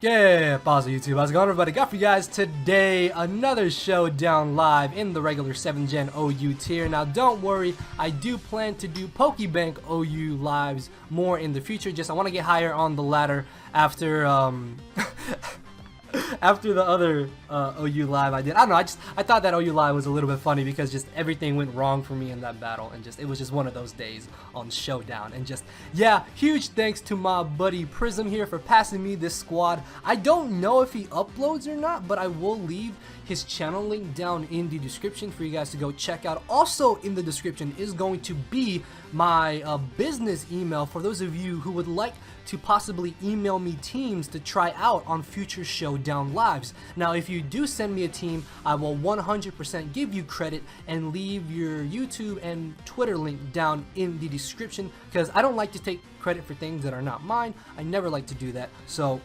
Yeah, pause YouTube. How's it going, everybody? Got for you guys today another Showdown live in the regular 7th Gen OU tier. Now, don't worry, I do plan to do Pokebank OU lives more in the future. Just I want to get higher on the ladder after after the other OU live I did. I don't know, I thought that OU live was a little bit funny because just everything went wrong for me in that battle, and just it was just one of those days on Showdown. And just, yeah, huge thanks to my buddy Prism here for passing me this squad. I don't know if he uploads or not, but I will leave his channel link down in the description for you guys to go check out. Also in the description is going to be my business email for those of you who would like to possibly email me teams to try out on future Showdown lives. Now, if you do send me a team, I will 100% give you credit and leave your YouTube and Twitter link down in the description, because I don't like to take credit for things that are not mine. I never like to do that. So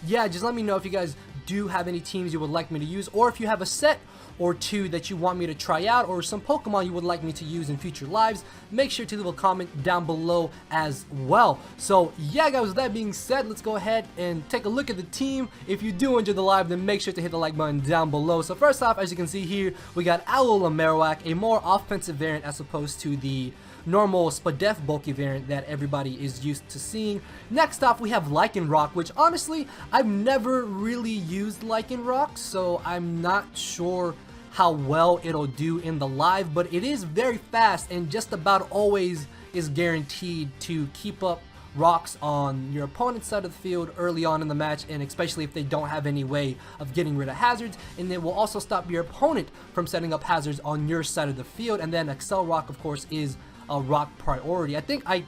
yeah, just let me know if you guys do have any teams you would like me to use, or if you have a set or two that you want me to try out, or some Pokemon you would like me to use in future lives. Make sure to leave a comment down below as well. So yeah guys, with that being said, let's go ahead and take a look at the team. If you do enjoy the live, then make sure to hit the like button down below. So first off, as you can see here, we got Alola Marowak, a more offensive variant as opposed to the normal Spadef bulky variant that everybody is used to seeing. Next off, we have Lyconroc, which honestly, I've never really used Lyconroc, so I'm not sure how well it'll do in the live, but it is very fast and just about always is guaranteed to keep up rocks on your opponent's side of the field early on in the match, and especially if they don't have any way of getting rid of hazards. And it will also stop your opponent from setting up hazards on your side of the field. And then Accelerock, of course, is a rock priority. I think I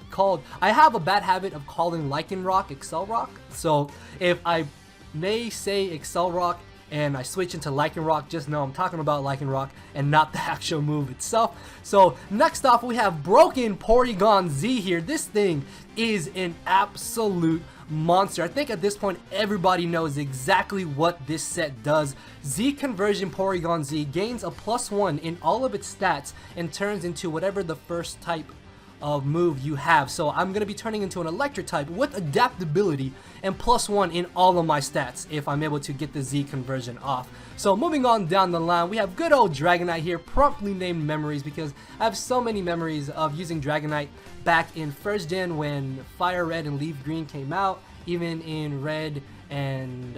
have a bad habit of calling Lyconroc Accelerock, so if I may say Accelerock and I switch into Lyconroc, just know I'm talking about Lyconroc and not the actual move itself. So next off, we have Broken Porygon Z here. This thing is an absolute monster. I think at this point everybody knows exactly what this set does. Z conversion Porygon Z gains a +1 in all of its stats and turns into whatever the first type of move you have. So I'm going to be turning into an electric type with adaptability and +1 in all of my stats if I'm able to get the Z conversion off. So moving on down the line, we have good old Dragonite here, promptly named Memories, because I have so many memories of using Dragonite back in 1st Gen when Fire Red and Leaf Green came out, even in Red and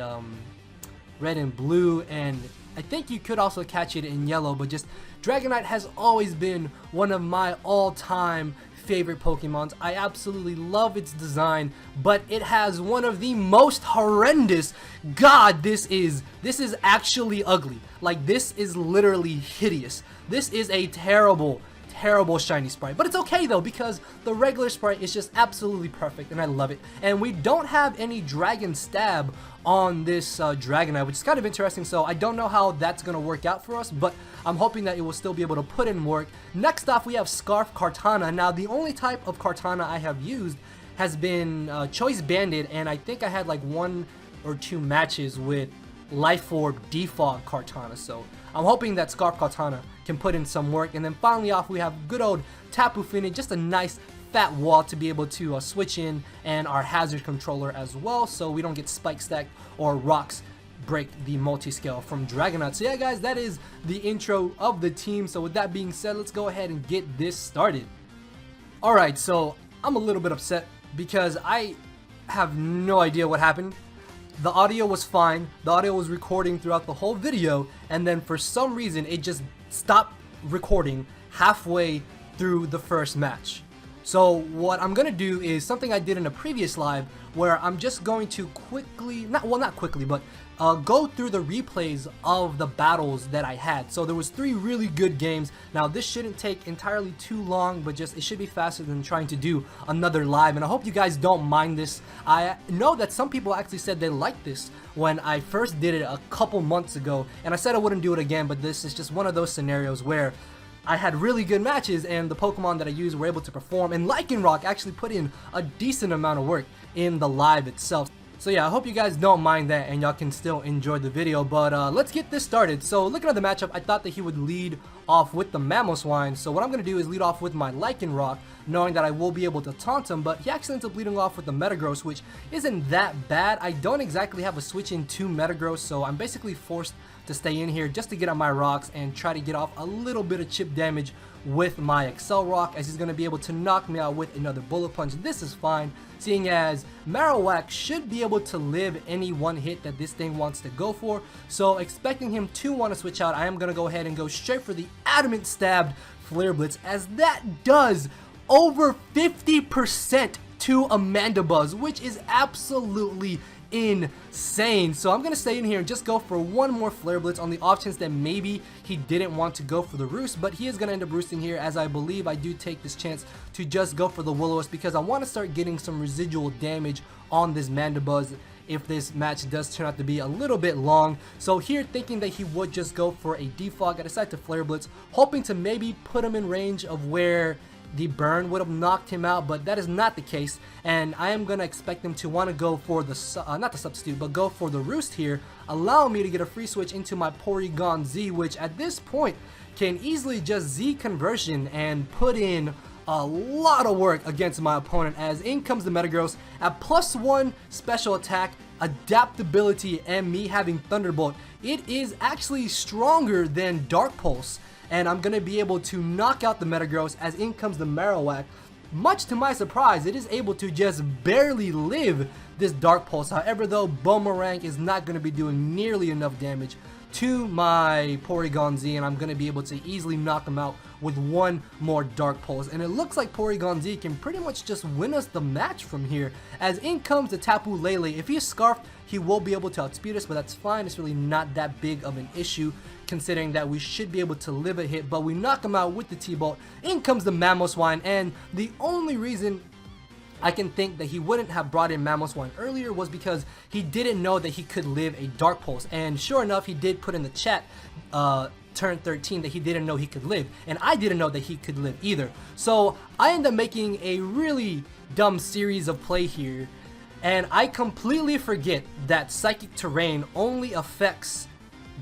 Blue, and I think you could also catch it in Yellow. But just Dragonite has always been one of my all-time favorite Pokemons. I absolutely love its design, but it has one of the most horrendous, God, this is actually ugly. Like, this is literally hideous. This is a terrible shiny sprite, but it's okay though, because the regular sprite is just absolutely perfect and I love it. And we don't have any Dragon Stab on this Dragonite, which is kind of interesting, so I don't know how that's gonna work out for us, but I'm hoping that it will still be able to put in work. Next off, we have Scarf Kartana. Now, the only type of Kartana I have used has been Choice Banded, and I think I had like 1 or 2 matches with Life Orb default Kartana, so I'm hoping that Scarf Kartana can put in some work. And then finally off, we have good old Tapu Fini, just a nice fat wall to be able to switch in, and our hazard controller as well, so we don't get spike stacked or rocks break the multi-scale from Dragonite. So yeah guys, that is the intro of the team. So with that being said, let's go ahead and get this started. Alright, so I'm a little bit upset because I have no idea what happened. The audio was fine, the audio was recording throughout the whole video, and then for some reason it just stopped recording halfway through the first match. So what I'm gonna do is something I did in a previous live, where I'm just going to quickly, not quickly, but go through the replays of the battles that I had. So there was 3 really good games. Now this shouldn't take entirely too long, but just it should be faster than trying to do another live, and I hope you guys don't mind this. I know that some people actually said they liked this when I first did it a couple months ago, and I said I wouldn't do it again, but this is just one of those scenarios where I had really good matches and the Pokemon that I used were able to perform, and Lyconroc actually put in a decent amount of work in the live itself. So yeah, I hope you guys don't mind that and y'all can still enjoy the video, but let's get this started. So looking at the matchup, I thought that he would lead off with the Mamoswine. So what I'm going to do is lead off with my Lyconroc, knowing that I will be able to taunt him, but he actually ends up leading off with the Metagross, which isn't that bad. I don't exactly have a switch into Metagross, so I'm basically forced to stay in here just to get on my rocks and try to get off a little bit of chip damage with my Excel Rock, as he's going to be able to knock me out with another Bullet Punch. This is fine, seeing as Marowak should be able to live any one hit that this thing wants to go for. So expecting him to want to switch out, I am going to go ahead and go straight for the Adamant Stabbed Flare Blitz, as that does over 50% to Amanda Buzz, which is absolutely insane. So I'm going to stay in here and just go for one more Flare Blitz on the off chance that maybe he didn't want to go for the Roost, but he is going to end up roosting here, as I believe I do take this chance to just go for the Will-O-Wisp, because I want to start getting some residual damage on this Mandibuzz if this match does turn out to be a little bit long. So here, thinking that he would just go for a Defog, I decided to Flare Blitz, hoping to maybe put him in range of where the burn would have knocked him out, but that is not the case, and I am going to expect him to want to go for the, not the substitute, but go for the Roost here, allow me to get a free switch into my Porygon Z, which at this point can easily just Z conversion and put in a lot of work against my opponent, as in comes the Metagross at +1 special attack, adaptability, and me having Thunderbolt. It is actually stronger than Dark Pulse, and I'm going to be able to knock out the Metagross, as in comes the Marowak. Much to my surprise, it is able to just barely live this Dark Pulse. However, though, Boomerang is not going to be doing nearly enough damage to my Porygon Z, and I'm going to be able to easily knock him out with one more Dark Pulse. And it looks like Porygon Z can pretty much just win us the match from here, as in comes the Tapu Lele. If he is Scarfed, he will be able to outspeed us, but that's fine. It's really not that big of an issue, considering that we should be able to live a hit, but we knock him out with the T-Bolt. In comes the Mamoswine, and the only reason I can think that he wouldn't have brought in Mamoswine earlier was because he didn't know that he could live a Dark Pulse, and sure enough, he did put in the chat turn 13 that he didn't know he could live, and I didn't know that he could live either. So I end up making a really dumb series of play here, and I completely forget that Psychic Terrain only affects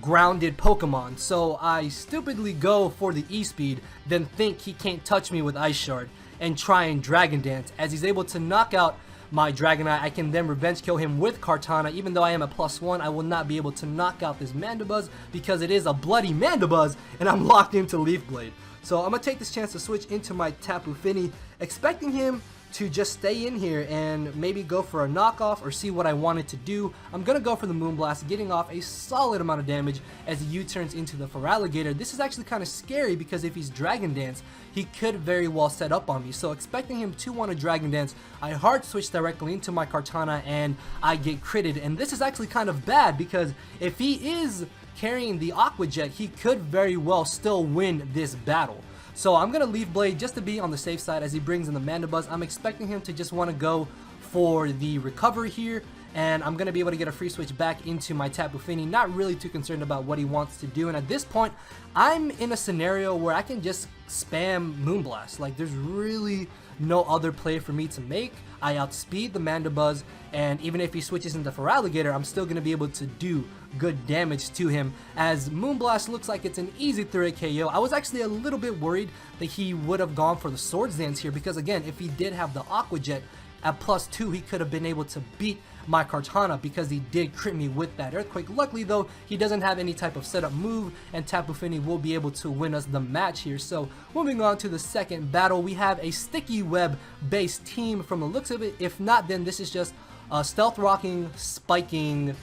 grounded Pokemon. So I stupidly go for the E-Speed, then think he can't touch me with Ice Shard, and try and Dragon Dance. As he's able to knock out my Dragonite, I can then Revenge Kill him with Kartana. Even though I am a +1, I will not be able to knock out this Mandibuzz, because it is a bloody Mandibuzz, and I'm locked into Leaf Blade. So I'm going to take this chance to switch into my Tapu Fini, expecting him to just stay in here and maybe go for a knockoff or see what I wanted to do. I'm going to go for the Moonblast, getting off a solid amount of damage as he U-turns into the Feraligatr. This is actually kind of scary, because if he's Dragon Dance, he could very well set up on me. So expecting him to want to Dragon Dance, I hard switch directly into my Kartana and I get critted. And this is actually kind of bad, because if he is carrying the Aqua Jet, he could very well still win this battle. So I'm going to Leaf Blade just to be on the safe side as he brings in the Mandibuzz. I'm expecting him to just want to go for the recovery here, and I'm going to be able to get a free switch back into my Tapu Fini, not really too concerned about what he wants to do. And at this point, I'm in a scenario where I can just spam Moonblast. Like, there's really no other play for me to make. I outspeed the Mandibuzz, and even if he switches into Feraligatr, I'm still going to be able to do good damage to him, as Moonblast looks like it's an easy 3 KO. I was actually a little bit worried that he would have gone for the Swords Dance here, because again, if he did have the Aqua Jet at +2, he could have been able to beat my Kartana, because he did crit me with that Earthquake. Luckily though, he doesn't have any type of setup move, and Tapu Fini will be able to win us the match here. So moving on to the second battle, we have a Sticky Web based team from the looks of it. If not, then this is just a Stealth Rocking, Spiking,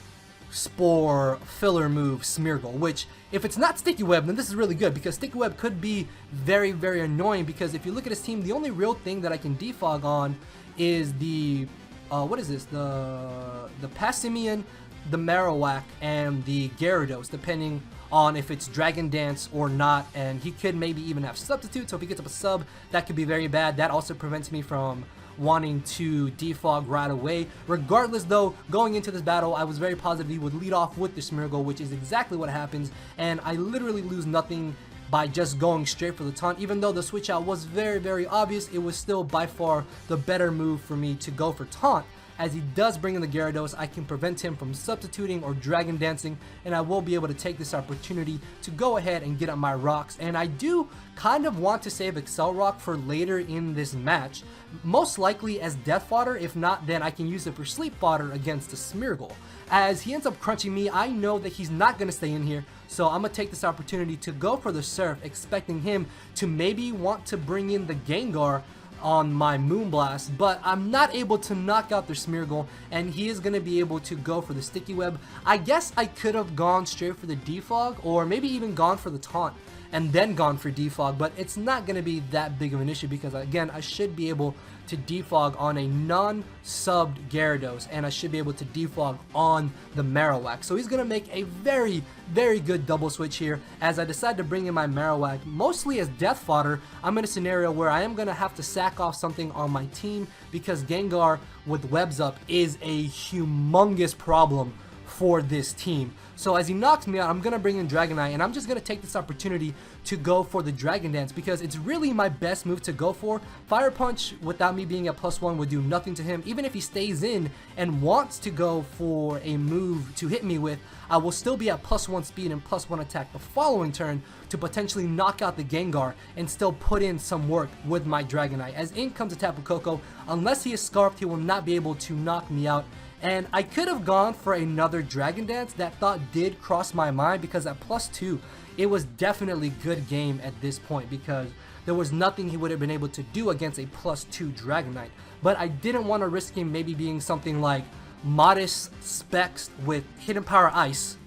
Spore, filler move Smeargle, which if it's not Sticky Web, then this is really good, because Sticky Web could be very, very annoying, because if you look at his team, the only real thing that I can defog on is the what is this? The Passimian, the Marowak, and the Gyarados, depending on if it's Dragon Dance or not, and he could maybe even have Substitute, so if he gets up a sub, that could be very bad. That also prevents me from wanting to defog right away. Regardless though, going into this battle, I was very positive he would lead off with the Smeargle, which is exactly what happens, and I literally lose nothing by just going straight for the taunt. Even though the switch out was very, very obvious, it was still by far the better move for me to go for taunt. as he does bring in the Gyarados, I can prevent him from substituting or Dragon Dancing, and I will be able to take this opportunity to go ahead and get up my rocks. And I do kind of want to save Accelerock for later in this match, most likely as death fodder. If not, then I can use it for sleep fodder against the Smeargle. As he ends up crunching me, I know that he's not going to stay in here, so I'm going to take this opportunity to go for the Surf, expecting him to maybe want to bring in the Gengar on my Moonblast, but I'm not able to knock out their Smeargle, and he is going to be able to go for the Sticky Web. I guess I could have gone straight for the Defog, or maybe even gone for the Taunt and then gone for Defog, but it's not going to be that big of an issue because, again, I should be able to defog on a non-subbed Gyarados, and I should be able to defog on the Marowak. So he's going to make a very, very good double switch here as I decide to bring in my Marowak, mostly as death fodder. I'm in a scenario where I am going to have to sack off something on my team because Gengar with webs up is a humongous problem for this team. So as he knocks me out, I'm going to bring in Dragonite, and I'm just going to take this opportunity to go for the Dragon Dance because it's really my best move to go for. Fire Punch without me being at +1 would do nothing to him. Even if he stays in and wants to go for a move to hit me with, I will still be at +1 speed and +1 attack the following turn to potentially knock out the Gengar and still put in some work with my Dragonite. As in comes a Tapu Koko, unless he is Scarfed, he will not be able to knock me out. And I could have gone for another Dragon Dance. That thought did cross my mind because at +2, it was definitely good game at this point because there was nothing he would have been able to do against a +2 Dragonite. But I didn't want to risk him maybe being something like Modest Specs with Hidden Power Ice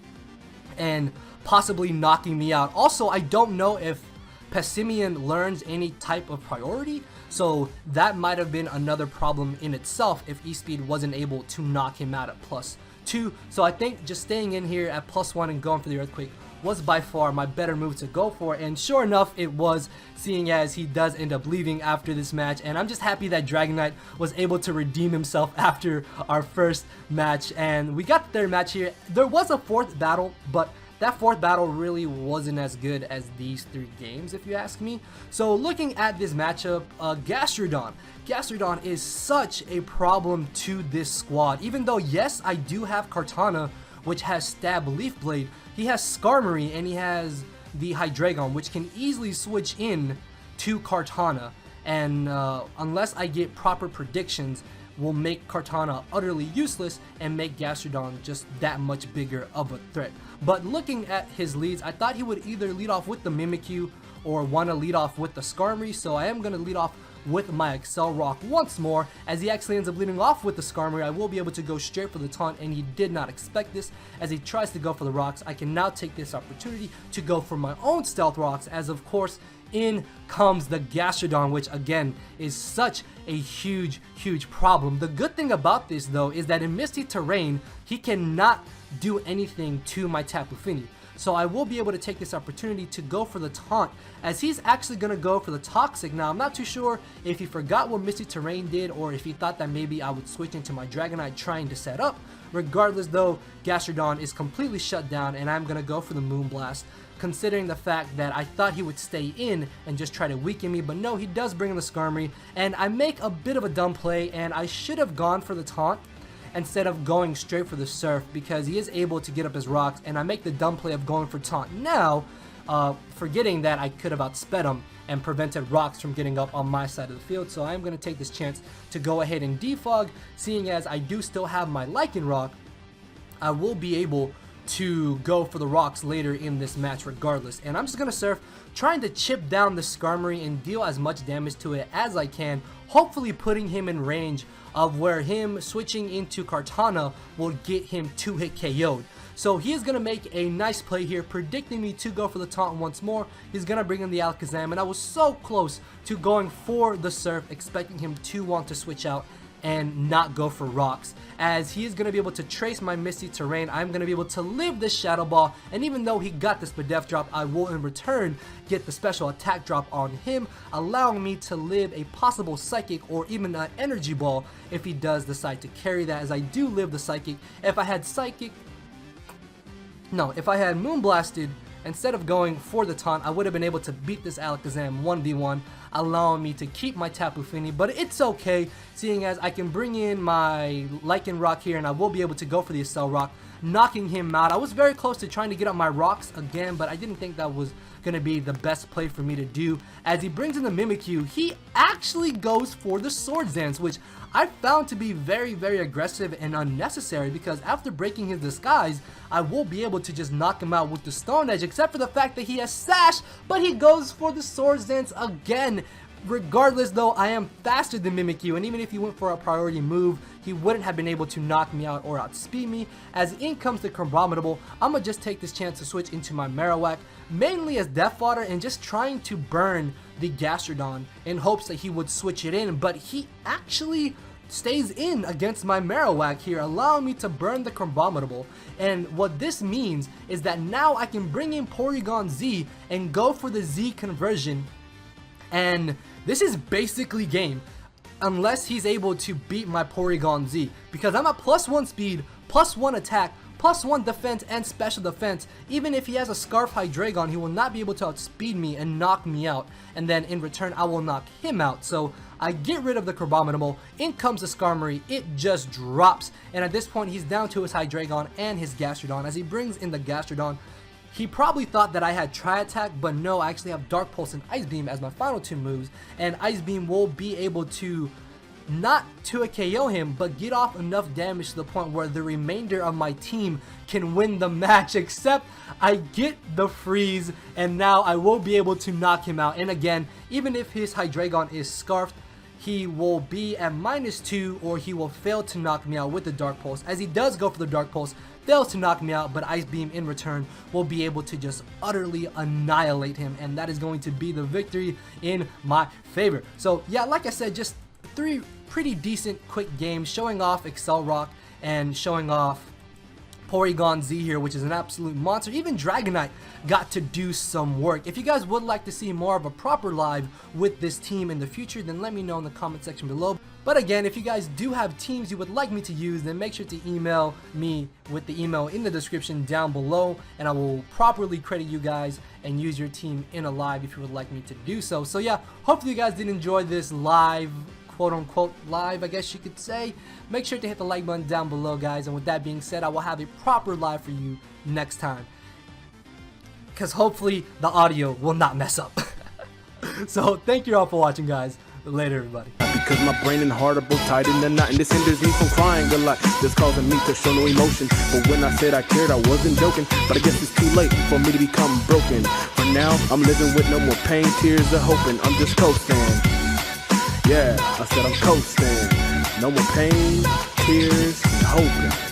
and possibly knocking me out. Also, I don't know if Passimian learns any type of priority, so that might have been another problem in itself if E-Speed wasn't able to knock him out at +2. So I think just staying in here at +1 and going for the Earthquake was by far my better move to go for, and sure enough it was, seeing as he does end up leaving after this match. And I'm just happy that Dragonite was able to redeem himself after our first match, and we got the third match here. There was a fourth battle, but that fourth battle really wasn't as good as these 3 games, if you ask me. So looking at this matchup, Gastrodon. Gastrodon is such a problem to this squad. Even though, yes, I do have Kartana, which has Stab Leaf Blade, he has Skarmory, and he has the Hydreigon, which can easily switch in to Kartana. And unless I get proper predictions, will make Kartana utterly useless and make Gastrodon just that much bigger of a threat. But looking at his leads, I thought he would either lead off with the Mimikyu or want to lead off with the Skarmory, so I am going to lead off with my Accelerock once more. As he actually ends up leading off with the Skarmory, I will be able to go straight for the taunt, and he did not expect this. As he tries to go for the rocks, I can now take this opportunity to go for my own Stealth Rocks, as of course in comes the Gastrodon, which again is such a huge problem. The good thing about this though is that in Misty Terrain he cannot do anything to my Tapu Fini. So I will be able to take this opportunity to go for the taunt, as he's actually going to go for the Toxic. Now I'm not too sure if he forgot what Misty Terrain did or if he thought that maybe I would switch into my Dragonite trying to set up. Regardless though, Gastrodon is completely shut down, and I'm going to go for the Moonblast, considering the fact that I thought he would stay in and just try to weaken me, but no, he does bring in the Skarmory, and I make a bit of a dumb play, and I should have gone for the taunt instead of going straight for the Surf, because he is able to get up his rocks, and I make the dumb play of going for taunt now, forgetting that I could have outsped him and prevented rocks from getting up on my side of the field. So I'm going to take this chance to go ahead and defog, seeing as I do still have my Lyconroc. I will be able to go for the rocks later in this match regardless, and I'm just gonna Surf, trying to chip down the Skarmory and deal as much damage to it as I can, hopefully putting him in range of where him switching into Kartana will get him 2-hit KO'd. So he is going to make a nice play here, predicting me to go for the taunt once more. He's going to bring in the Alakazam, and I was so close to going for the Surf, expecting him to want to switch out and not go for rocks. As he is going to be able to trace my Misty Terrain, I'm going to be able to live this Shadow Ball, and even though he got the Spadef drop, I will in return get the special attack drop on him, allowing me to live a possible Psychic or even an Energy Ball if he does decide to carry that, as I do live the Psychic. If I had Moonblasted instead of going for the taunt, I would have been able to beat this Alakazam 1v1. allowing me to keep my Tapu Fini, but it's okay, seeing as I can bring in my Lyconroc here, and I will be able to go for the Accelerock, knocking him out. I was very close to trying to get up my rocks again, but I didn't think that was going to be the best play for me to do. As he brings in the Mimikyu, he actually goes for the Swords Dance, which I found to be very, very aggressive and unnecessary, because after breaking his disguise, I will be able to just knock him out with the Stone Edge, except for the fact that he has Sash, but he goes for the Swords Dance again. Regardless though, I am faster than Mimikyu, and even if he went for a priority move, he wouldn't have been able to knock me out or outspeed me. As in comes the Crabominable, I'm gonna just take this chance to switch into my Marowak, mainly as Death Fodder, and just trying to burn the Gastrodon in hopes that he would switch it in, but he actually stays in against my Marowak here, allowing me to burn the Crabominable. And what this means is that now I can bring in Porygon Z and go for the Z conversion, and this is basically game, unless he's able to beat my Porygon Z, because I'm at +1 speed, +1 attack, +1 defense and special defense. Even if he has a Scarf Hydreigon, he will not be able to outspeed me and knock me out, and then in return I will knock him out. So I get rid of the Crabominable, in comes the Skarmory, it just drops, and at this point he's down to his Hydreigon and his Gastrodon. As he brings in the Gastrodon, he probably thought that I had Tri-Attack, but no, I actually have Dark Pulse and Ice Beam as my final two moves, and Ice Beam will be able to not to KO him, but get off enough damage to the point where the remainder of my team can win the match, except I get the freeze, and now I will be able to knock him out. And again, even if his Hydreigon is Scarfed, he will be at -2, or he will fail to knock me out with the Dark Pulse. As he does go for the Dark Pulse, fails to knock me out, but Ice Beam in return will be able to just utterly annihilate him, and that is going to be the victory in my favor. So yeah, like I said, just 3 pretty decent quick games, showing off Accelerock and showing off Porygon Z here, which is an absolute monster. Even Dragonite got to do some work. If you guys would like to see more of a proper live with this team in the future, then let me know in the comment section below. But again, if you guys do have teams you would like me to use, then make sure to email me with the email in the description down below, and I will properly credit you guys and use your team in a live if you would like me to do so. So yeah, hopefully you guys did enjoy this live, quote-unquote live, I guess you could say. Make sure to hit the like button down below, guys, and with that being said, I will have a proper live for you next time, because hopefully the audio will not mess up. So thank you all for watching, guys. Later, everybody. Because my brain and heart are both tied in the knot, and this hinders me from crying a lot. This causing me to show no emotion. But when I said I cared, I wasn't joking. But I guess it's too late for me to become broken. For now, I'm living with no more pain, tears, or hoping. I'm just coasting. Yeah, I said I'm coasting. No more pain, tears, and hoping.